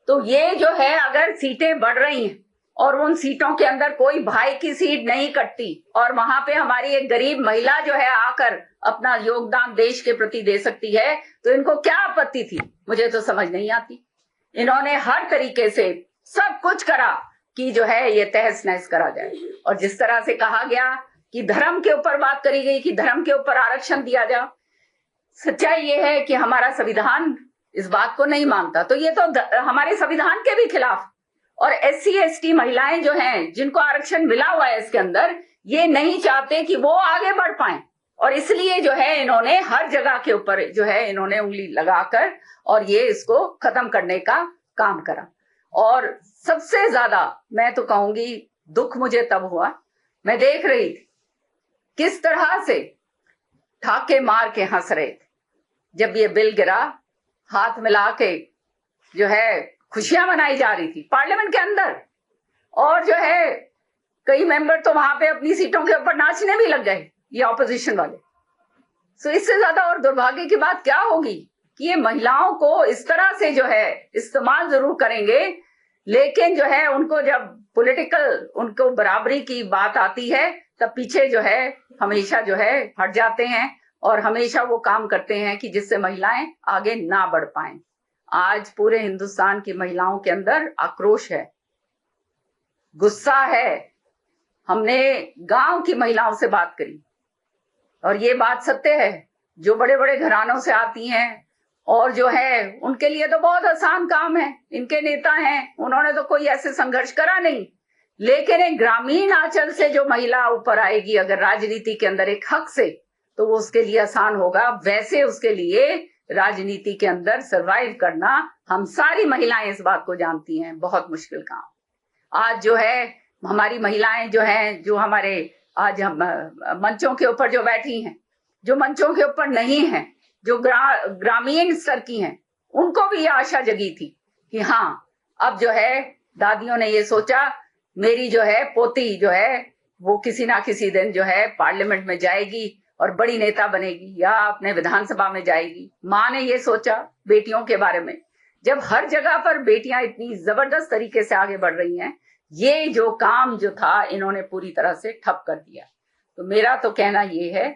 तो ये जो है अगर सीटें बढ़ रही हैं और उन सीटों के अंदर कोई भाई की सीट नहीं कटती और वहां पे हमारी एक गरीब महिला जो है आकर अपना योगदान देश के प्रति दे सकती है, तो इनको क्या आपत्ति थी? मुझे तो समझ नहीं आती। इन्होंने हर तरीके से सब कुछ करा कि जो है ये तहस नहस करा जाए। और जिस तरह से कहा गया कि धर्म के ऊपर बात करी गई कि धर्म के ऊपर आरक्षण दिया जाए, सच्चाई ये है कि हमारा संविधान इस बात को नहीं मानता, तो ये तो हमारे संविधान के भी खिलाफ। और SC ST महिलाएं जो हैं जिनको आरक्षण मिला हुआ है इसके अंदर, ये नहीं चाहते कि वो आगे बढ़ पाए और इसलिए जो है इन्होंने हर जगह के ऊपर जो है इन्होंने उंगली लगाकर और ये इसको खत्म करने का काम करा। और सबसे ज्यादा मैं तो कहूंगी दुख मुझे तब हुआ, मैं देख रही थी किस तरह से ठाके मार के हंस रहे थे जब ये बिल गिरा, हाथ मिला के जो है खुशियां मनाई जा रही थी पार्लियामेंट के अंदर। और जो है कई मेंबर तो वहां पे अपनी सीटों के ऊपर नाचने भी लग गए, ये ऑपोजिशन वाले। सो इससे ज्यादा और दुर्भाग्य की बात क्या होगी कि ये महिलाओं को इस तरह से जो है इस्तेमाल जरूर करेंगे, लेकिन जो है उनको जब पॉलिटिकल उनको बराबरी की बात आती है तब पीछे जो है हमेशा जो है हट जाते हैं और हमेशा वो काम करते हैं कि जिससे महिलाएं आगे ना बढ़ पाएं। आज पूरे हिंदुस्तान की महिलाओं के अंदर आक्रोश है, गुस्सा है। हमने गांव की महिलाओं से बात करी और ये बात सत्य है, जो बड़े बड़े घरानों से आती हैं और जो है उनके लिए तो बहुत आसान काम है, इनके नेता हैं, उन्होंने तो कोई ऐसे संघर्ष करा नहीं। लेकिन एक ग्रामीण आंचल से जो महिला ऊपर आएगी अगर राजनीति के अंदर एक हक से, तो वो उसके लिए आसान होगा। वैसे उसके लिए राजनीति के अंदर सरवाइव करना, हम सारी महिलाएं इस बात को जानती हैं, बहुत मुश्किल काम। आज जो है हमारी महिलाएं जो हैं, जो हमारे आज हम मंचों के ऊपर जो बैठी हैं, जो मंचों के ऊपर नहीं हैं, जो ग्रामीण स्तर की हैं, उनको भी ये आशा जगी थी कि हाँ अब जो है दादियों ने ये सोचा मेरी जो है पोती जो है वो किसी ना किसी दिन जो है पार्लियामेंट में जाएगी और बड़ी नेता बनेगी या अपने विधानसभा में जाएगी। माँ ने ये सोचा बेटियों के बारे में। जब हर जगह पर बेटियां इतनी जबरदस्त तरीके से आगे बढ़ रही हैं, ये जो काम जो था इन्होंने पूरी तरह से ठप कर दिया। तो मेरा तो कहना ये है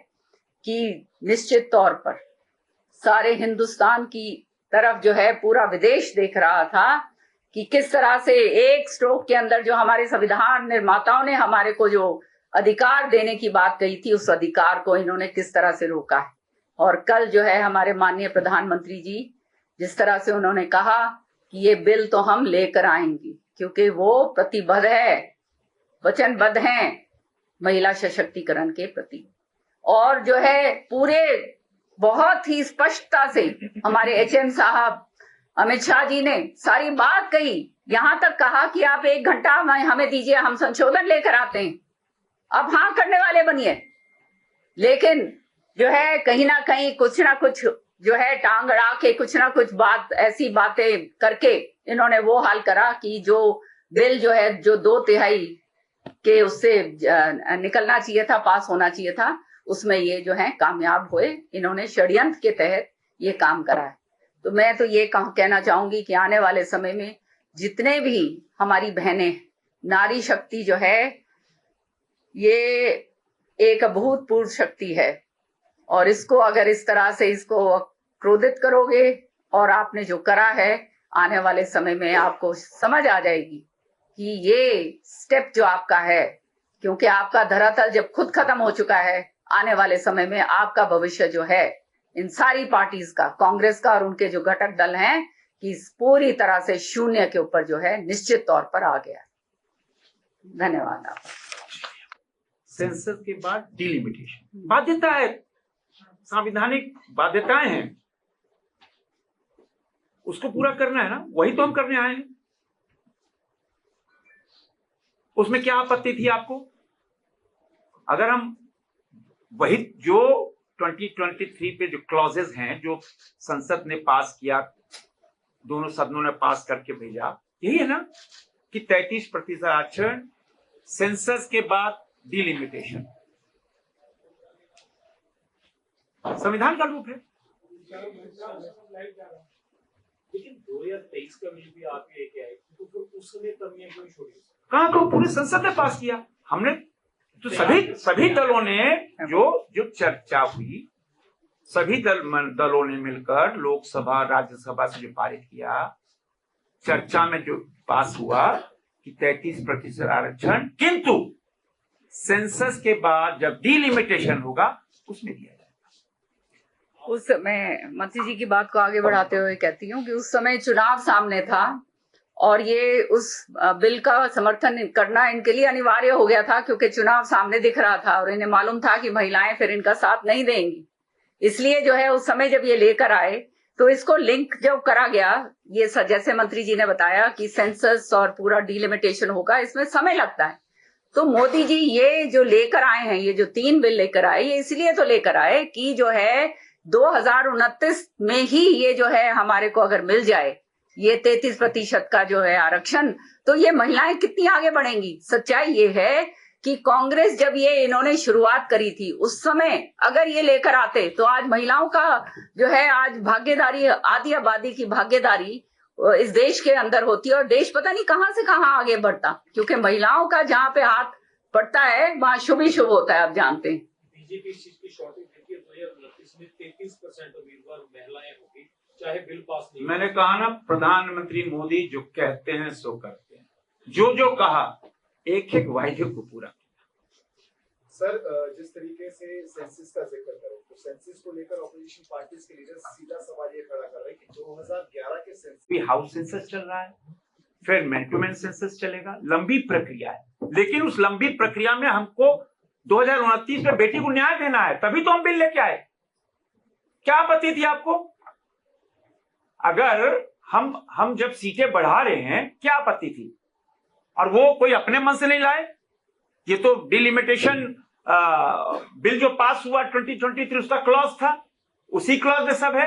कि निश्चित तौर पर सारे हिंदुस्तान की तरफ जो है पूरा विदेश देख रहा था कि किस तरह से एक स्ट्रोक के अंदर जो हमारे संविधान निर्माताओं ने हमारे को जो अधिकार देने की बात कही थी, उस अधिकार को इन्होंने किस तरह से रोका है। और कल जो है हमारे माननीय प्रधानमंत्री जी जिस तरह से उन्होंने कहा कि ये बिल तो हम लेकर आएंगे, क्योंकि वो प्रतिबद्ध है, वचनबद्ध हैं महिला सशक्तिकरण के प्रति। और जो है पूरे बहुत ही स्पष्टता से हमारे HM साहब अमित शाह जी ने सारी बात कही, यहां तक कहा कि आप 1 घंटा हमें दीजिए, हम संशोधन लेकर आते हैं। अब हाँ करने वाले बनिए। लेकिन जो है कहीं ना कहीं कुछ ना कुछ जो है टांग अड़ा के कुछ ना कुछ बात ऐसी बातें करके इन्होंने वो हाल करा कि जो बिल जो है जो 2/3 के उससे निकलना चाहिए था, पास होना चाहिए था, उसमें ये जो है कामयाब हुए। इन्होंने षड्यंत्र के तहत ये काम करा है। तो मैं तो ये कहना चाहूंगी कि आने वाले समय में जितने भी हमारी बहनें, नारी शक्ति जो है ये एक अभूतपूर्व शक्ति है और इसको अगर इस तरह से इसको क्रोधित करोगे और आपने जो करा है, आने वाले समय में आपको समझ आ जाएगी कि ये स्टेप जो आपका है, क्योंकि आपका धरातल जब खुद खत्म हो चुका है, आने वाले समय में आपका भविष्य जो है इन सारी पार्टीज का, कांग्रेस का और उनके जो घटक दल हैं, कि पूरी तरह से शून्य के ऊपर जो है निश्चित तौर पर आ गया। धन्यवाद। आप सेंसस के बाद डिलिमिटेशन बाध्यता है, संवैधानिक बाध्यताएं हैं। उसको पूरा करना है ना, वही तो हम करने आए हैं। उसमें क्या आपत्ति थी आपको? अगर हम वही जो 2023 पे जो क्लॉजेस हैं जो संसद ने पास किया, दोनों सदनों ने पास करके भेजा, यही है ना कि 33% आरक्षण, सेंसस के बाद डिलिमिटेशन, संविधान का रूप है। लेकिन 2023 का बिल भी आप लेके आए तो फिर उस समय कमियां क्यों छोड़ी? कहाँ तो पूरे संसद ने पास किया, हमने तो सभी दलों ने जो चर्चा हुई, सभी दलों ने मिलकर लोकसभा राज्यसभा से जो पारित किया, चर्चा में जो पास हुआ कि 33% आरक्षण, किंतु सेंसस के बाद जब डिलिमिटेशन होगा उसमें दिया जाएगा। उस समय मंत्री जी की बात को आगे बढ़ाते हुए कहती हूँ कि उस समय चुनाव सामने था और ये उस बिल का समर्थन करना इनके लिए अनिवार्य हो गया था, क्योंकि चुनाव सामने दिख रहा था और इन्हें मालूम था कि महिलाएं फिर इनका साथ नहीं देंगी। इसलिए जो है उस समय जब ये लेकर आए तो इसको लिंक जब करा गया, ये जैसे मंत्री जी ने बताया कि सेंसस और पूरा डिलिमिटेशन होगा, इसमें समय लगता है। तो मोदी जी ये जो लेकर आए हैं, ये जो 3 बिल लेकर आए, ये इसलिए तो लेकर आए कि जो है 2029 में ही ये जो है हमारे को अगर मिल जाए ये 33% का जो है आरक्षण, तो ये महिलाएं कितनी आगे बढ़ेंगी। सच्चाई ये है कि कांग्रेस जब ये इन्होंने शुरुआत करी थी उस समय अगर ये लेकर आते तो आज महिलाओं का जो है आज भागीदारी, आधी आबादी की भागीदारी इस देश के अंदर होती है और देश पता नहीं कहां से कहां आगे बढ़ता, क्योंकि महिलाओं का जहां पे हाथ पड़ता है वहां शुभ ही शुभ होता है। आप जानते हैं बीजेपी इस चीज की शॉर्टेज देखी है, 2029 में 33% उम्मीदवार महिलाएं होगी, चाहे बिल पास नहीं। मैंने कहा ना, प्रधानमंत्री मोदी जो कहते हैं सो करते हैं, जो कहा एक एक वायदे को पूरा किया। सर, जिस तरीके से सेंसस का जिक्र करें तो सेंसस को लेकर ऑपोजिशन पार्टीज के लीडर सीधा सवाल ये खड़ा कर रहे हैं कि 2011 के सेंसस भी हाउस सेंसस चल रहा है, फिर मैन टू मैन सेंसस चलेगा, लंबी प्रक्रिया है। लेकिन उस लंबी प्रक्रिया में हमको 2029 में बेटी को न्याय देना है, तभी तो हम बिल लेके आए। क्या आपत्ति थी आपको? अगर हम जब सीटें बढ़ा रहे हैं, क्या आपत्ति थी? और वो कोई अपने मन से नहीं लाए। ये तो डिलिमिटेशन बिल जो पास हुआ 2023 उसका क्लॉज था, उसी क्लॉज में सब है।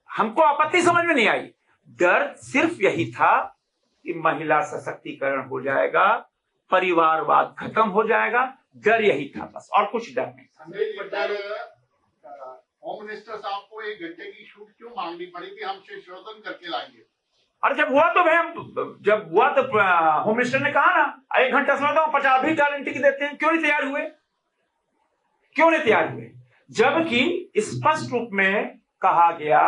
हमको आपत्ति समझ में नहीं आई। डर सिर्फ यही था कि महिला सशक्तिकरण हो जाएगा, परिवारवाद खत्म हो जाएगा, डर यही था बस, और कुछ डर नहीं। होम मिनिस्टर साहब को 1 घंटे की छूट क्यों मांगनी पड़ी कि हम संशोधन करके लाएंगे? और जब हुआ तो जब हुआ तो होम मिनिस्टर ने कहा ना 1 घंटा समय दो, 50 भी गारंटी की देते हैं। क्यों नहीं तैयार हुए? क्यों नहीं तैयार हुए? जबकि स्पष्ट रूप में कहा गया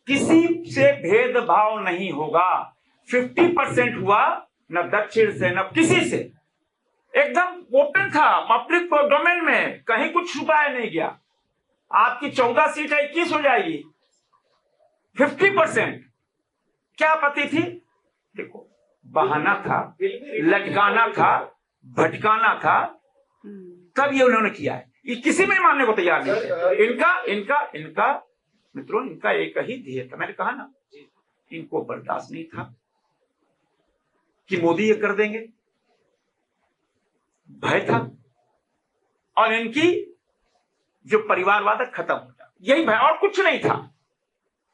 किसी से भेदभाव नहीं होगा। 50% हुआ, न दक्षिण से न किसी से, एकदम ओपन था, पब्लिक डोमेन में, कहीं कुछ छुपाया नहीं गया। आपकी 14 सीट 21 हो जाएगी, 50%। क्या आपत्ति थी? देखो, बहाना था, लटकाना था, भटकाना था, तब ये उन्होंने किया है। ये किसी में मानने को तैयार नहीं है। इनका मित्रों, इनका एक ही ध्येय था। मैंने कहा ना, इनको बर्दाश्त नहीं था कि मोदी ये कर देंगे, भय था, और इनकी जो परिवारवाद खत्म हो जाए, यही भय, और कुछ नहीं था,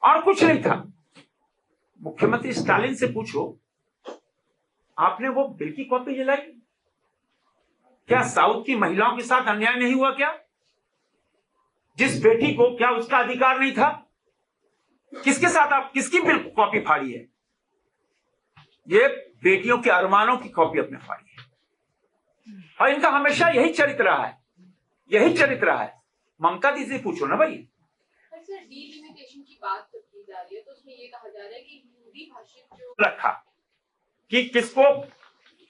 और कुछ नहीं था। मुख्यमंत्री स्टालिन से पूछो, आपने वो बिल की कॉपी जलाई? क्या साउथ की महिलाओं के साथ अन्याय नहीं हुआ? क्या जिस बेटी को, क्या उसका अधिकार नहीं था? किसके साथ आप किसकी बिल कॉपी फाड़ी है? ये बेटियों के अरमानों की कॉपी अपने फाड़ी है, और इनका हमेशा यही चरित्र रहा है, यही चरित्र रहा है। ममता दी से पूछो ना भाई। सर, डिलिमिटेशन की बात की जा रही है तो उसमें ये कहा जा रहा है कि हिंदी भाषिक जो रखा कि किसको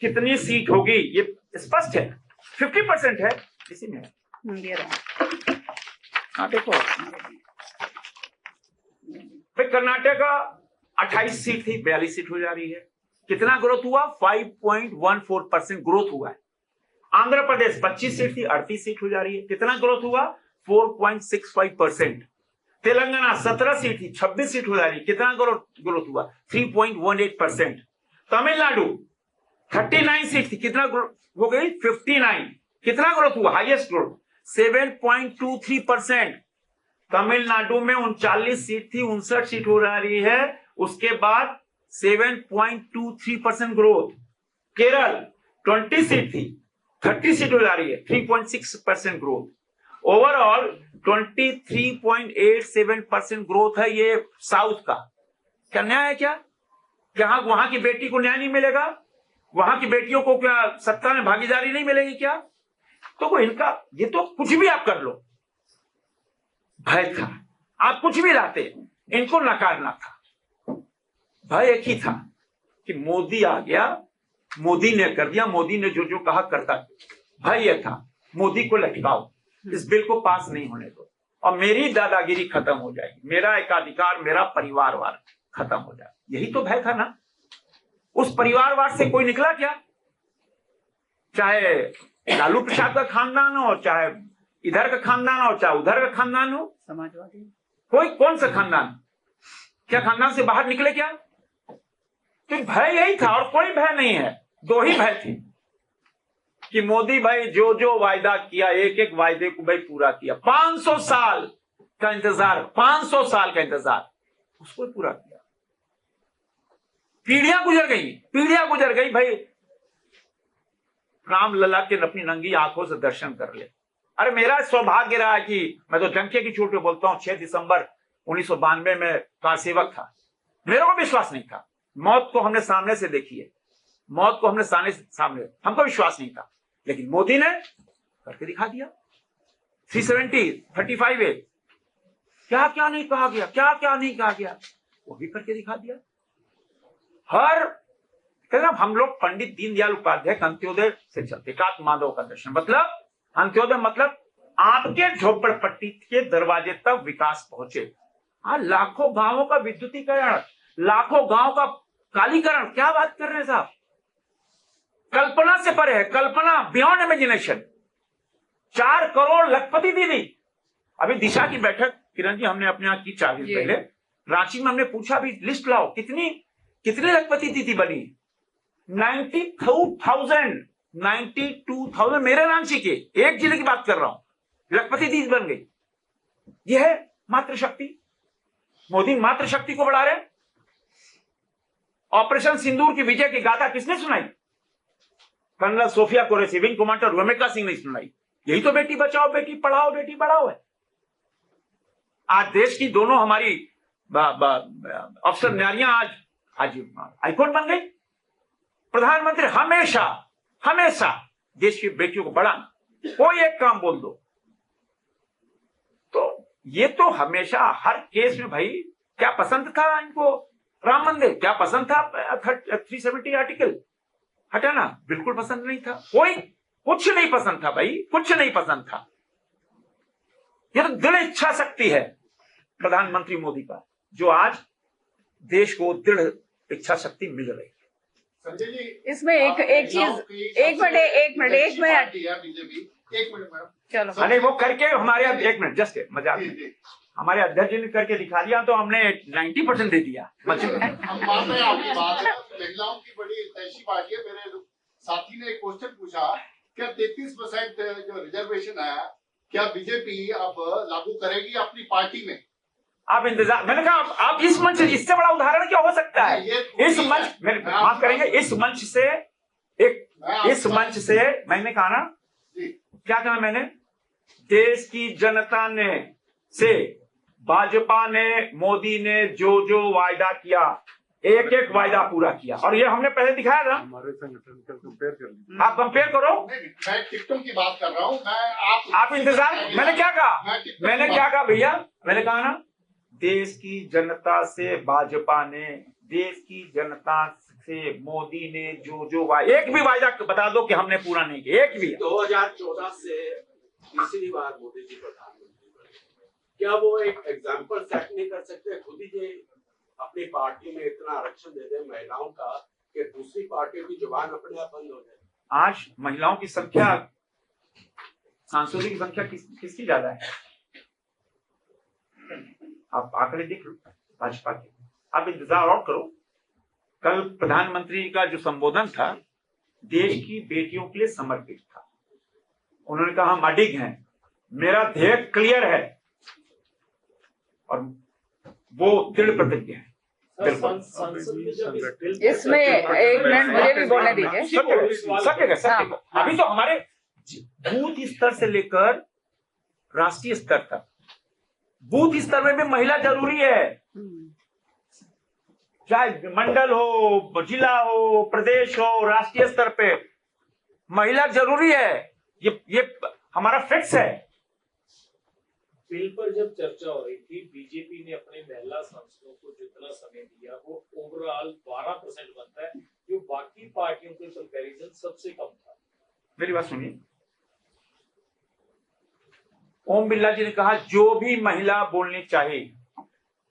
कितनी सीट होगी, ये स्पष्ट है। 50% है, इसी में है। हाँ देखो, फिर कर्नाटक 28 सीट थी, 42 सीट हो जा रही है। कितना ग्रोथ हुआ? 5.14% ग्रोथ हुआ है। आंध्र प्रदेश 25 सीट थी, 38 सीट हो जा रही है। कितना ग्रोथ हुआ? 4.65%। तेलंगाना 17 सीट थी, 26 सीट हो जा रही, कितना ग्रोथ हुआ? 3.18%। तमिलनाडु 39 सीट थी, कितना ग्रोथ हो गई? 59। कितना ग्रोथ हुआ? Highest growth 7.23%। तमिलनाडु में 39 सीट थी, 59 सीट हो जा रही है, उसके बाद 7.23% ग्रोथ। केरल 20 सीट थी, 30 सीट हो जा रही है, 3.6% ग्रोथ। ओवरऑल 23.87% ग्रोथ है ये साउथ का। क्या न्याय है? क्या वहां की बेटी को न्याय नहीं मिलेगा? वहां की बेटियों को क्या सत्ता में भागीदारी नहीं मिलेगी क्या? तो इनका ये तो कुछ भी आप कर लो, भय था, आप कुछ भी लाते, इनको नकारना था। भय एक ही था कि मोदी आ गया, मोदी ने कर दिया, मोदी ने जो जो कहा करता। भय यह था मोदी को लटकाओ, इस बिल को पास नहीं होने दो और मेरी दादागिरी खत्म हो जाएगी, मेरा एकाधिकार, मेरा परिवारवाद खत्म हो जाए। यही तो भय था ना। उस परिवारवाद से कोई निकला क्या? चाहे लालू प्रसाद का खानदान हो, चाहे इधर का खानदान हो, चाहे उधर का खानदान हो, समाजवादी, कोई कौन सा खानदान, क्या खानदान से बाहर निकले क्या? तो भय यही था और कोई भय नहीं है। दो ही भय थे कि मोदी भाई जो जो वायदा किया, एक एक वायदे को भाई पूरा किया। 500 साल का इंतजार, 500 साल का इंतजार, उसको पूरा किया। पीढ़ियां गुजर गई भाई, राम लला के अपनी नंगी आंखों से दर्शन कर ले। अरे मेरा सौभाग्य रहा कि मैं तो डंके की चोट पे बोलता हूं, 6 दिसंबर 1992 में कार सेवक था। मेरे को विश्वास नहीं था, मौत को हमने सामने से देखी है, मौत को हमने सामने हमको विश्वास नहीं था, लेकिन मोदी ने करके दिखा दिया। 370, 35A, क्या क्या नहीं कहा गया, क्या क्या नहीं कहा गया, वो भी करके दिखा दिया। हर कहना हम लोग पंडित दीनदयाल उपाध्याय का अंत्योदय से चलते, एकात्म माधव का दर्शन, मतलब अंत्योदय मतलब आपके झोपड़पट्टी के दरवाजे तक विकास पहुंचे। लाखों गांवों का विद्युतीकरण, लाखों गांव का कालीकरण, क्या बात कर रहे हैं साहब, कल्पना से परे है, कल्पना बियॉन्ड इमेजिनेशन। 4 करोड़ लखपति दीदी। अभी दिशा की बैठक किरण जी हमने अपने यहाँ की 4 दिन पहले, रांची में हमने पूछा भी लिस्ट लाओ, कितनी लखपति दीदी बनी? 92,000 मेरे रांची के एक जिले की बात कर रहा हूं, लखपति दीदी बन गई। यह है मातृशक्ति। मोदी मातृशक्ति को बढ़ा रहे। ऑपरेशन सिंदूर की विजय की गाथा किसने सुनाई? Colonel Sofiya Qureshi, wing commander Rameka Singh ने सुनाई। यही तो बेटी बचाओ, बेटी पढ़ाओ, बेटी बढ़ाओ है। आज देश की दोनों हमारी अफसर नारियां आज आइकॉन बन गई। प्रधानमंत्री हमेशा देश की बेटियों को बढ़ाना, कोई एक काम बोल दो तो ये तो हमेशा हर केस में भाई, क्या पसंद था इनको? राम मंदिर क्या पसंद था? 370 आर्टिकल हटाना बिल्कुल पसंद नहीं था। कोई कुछ नहीं पसंद था भाई, कुछ नहीं पसंद था। ये तो दृढ़ इच्छा शक्ति है प्रधानमंत्री मोदी का, जो आज देश को दृढ़ इच्छा शक्ति मिल रही है। संजय जी, इसमें एक चीज, एक मिनट बीजेपी, एक मिनट मैडम, चलो, अरे वो करके हमारे, एक मिनट जस्ट मजाक, हमारे अध्यक्ष जी ने करके दिखा दिया तो हमने 90% दे दिया। हम मान रहे हैं आपकी बात है, महिलाओं की बड़ी ऐसी पार्टी है। मेरे साथी ने एक क्वेश्चन पूछा, क्या 33% जो रिजर्वेशन है, क्या बीजेपी अब लागू करेगी अपनी पार्टी में? आप इंतजार, मैंने कहा आप इस मंच, इससे बड़ा उदाहरण क्या हो सकता है? इस मंच, मेरे माफ करेंगे, इस मंच से मैंने कहा ना, क्या कहा मैंने? देश की जनता ने से भाजपा ने, मोदी ने जो जो वायदा किया, एक एक वायदा पूरा किया, और ये हमने पहले दिखाया था। हमारे संगठन का कंपेयर कर लीजिए, आप कंपेयर करो। मैं टिकटों की बात कर रहा हूँ, आप इंतजार, मैंने क्या कहा भैया? मैंने कहा ना, देश की जनता से भाजपा ने, देश की जनता से मोदी ने जो जो एक भी वायदा बता दो कि हमने पूरा नहीं किया, एक भी। 2014 से तीसरी बार मोदी जी प्रधानमंत्री बने, क्या वो एक एग्जाम्पल सेट नहीं कर सकते? खुद ही ये अपनी पार्टी में इतना आरक्षण दे दे महिलाओं का कि दूसरी पार्टी की जुबान अपने आप बंद हो जाए। आज महिलाओं की संख्या, सांसदों की संख्या किसकी ज्यादा है? आप आंकड़े देख लो भाजपा के, आप इंतजार और करो। कल प्रधानमंत्री का जो संबोधन था देश की बेटियों के लिए समर्पित था। उन्होंने कहा हम अडिग हैं, मेरा ध्येय क्लियर है और वो दृढ़ प्रतिज्ञ है। बिल्कुल। इसमें एक मिनट मुझे भी बोलने दीजिए। सत्य। अभी तो हमारे बूथ स्तर से लेकर राष्ट्रीय स्तर तक, बूथ स्तर में भी महिला जरूरी है, चाहे मंडल हो, जिला हो, प्रदेश हो, राष्ट्रीय स्तर पे महिला जरूरी है। ये हमारा फिक्स है। बिल पर जब चर्चा हो रही थी, बीजेपी ने अपने महिला सांसदों को जितना समय दिया वो ओवरऑल 12% बनता है, जो बाकी पार्टियों के कंपैरिजन सबसे कम था। मेरी बात सुनिए, ओम बिरला जी ने कहा जो भी महिला बोलनी चाहिए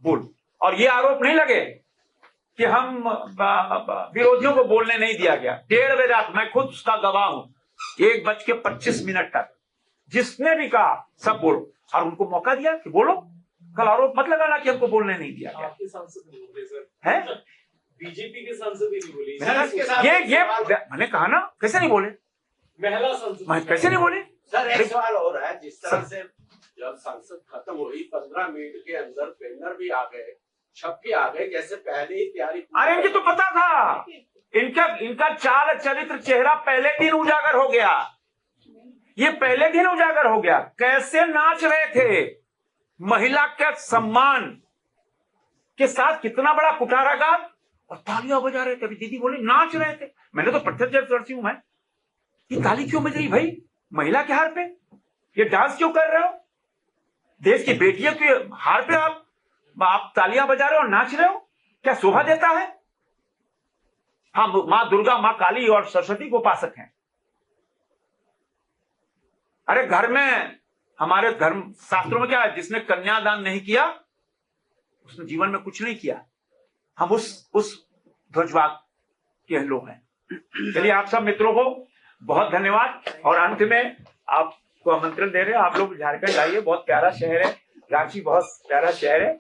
बोल, और ये आरोप नहीं लगे कि हम विरोधियों को बोलने नहीं दिया गया। 1:30 बजे रात, मैं खुद उसका गवाह हूं, 1:25 तक जिसने भी कहा सब बोलो, और उनको मौका दिया कि बोलो। कल आरोप मत लगाना कि हमको बोलने नहीं दिया गया। आपके सांसद नहीं बोले सर, है बीजेपी के सांसद ही नहीं बोले। ये मैंने कहा ना, कैसे नहीं बोले? महिला सांसद कैसे नहीं बोले? सर एक सवाल हो रहा है, जिस तरह से जब संसद खत्म हुई 15 मिनट के अंदर बैनर भी आ गए, छप के आ गए, जैसे पहले ही तैयारी। अरे इनकी तो पता था, इनका चाल चरित्र चेहरा पहले दिन उजागर हो गया। ये पहले दिन उजागर हो गया। कैसे नाच रहे थे, महिला के सम्मान के साथ कितना बड़ा कुटारा गान, और तालियां बजा रहे थे। अभी दीदी बोली नाच रहे थे, मैंने तो प्रत्यक्षदर्शी हूं। मैं ये ताली क्यों बज रही भाई महिला के हार पे? ये डांस क्यों कर रहे हो? देश की बेटियों के हार पे आप तालियां बजा रहे हो और नाच रहे हो? क्या शोभा देता है? हाँ, माँ दुर्गा, माँ काली और सरस्वती को उपासक हैं। अरे घर में, हमारे धर्म शास्त्रों में क्या है, जिसने कन्यादान नहीं किया उसने जीवन में कुछ नहीं किया। हम उस ध्वजवाद के लोग हैं। चलिए, आप सब मित्रों को बहुत धन्यवाद। और अंत में आपको आमंत्रण दे रहे हैं, आप लोग झारखंड आइए, बहुत प्यारा शहर है, रांची बहुत प्यारा शहर है।